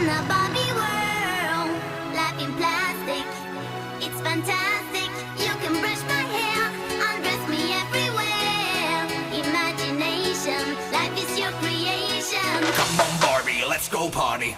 in a Barbie world, life in plastic, it's fantastic. You can brush my hair, undress me everywhere. Imagination, life is your creation. Come on, Barbie, let's go party.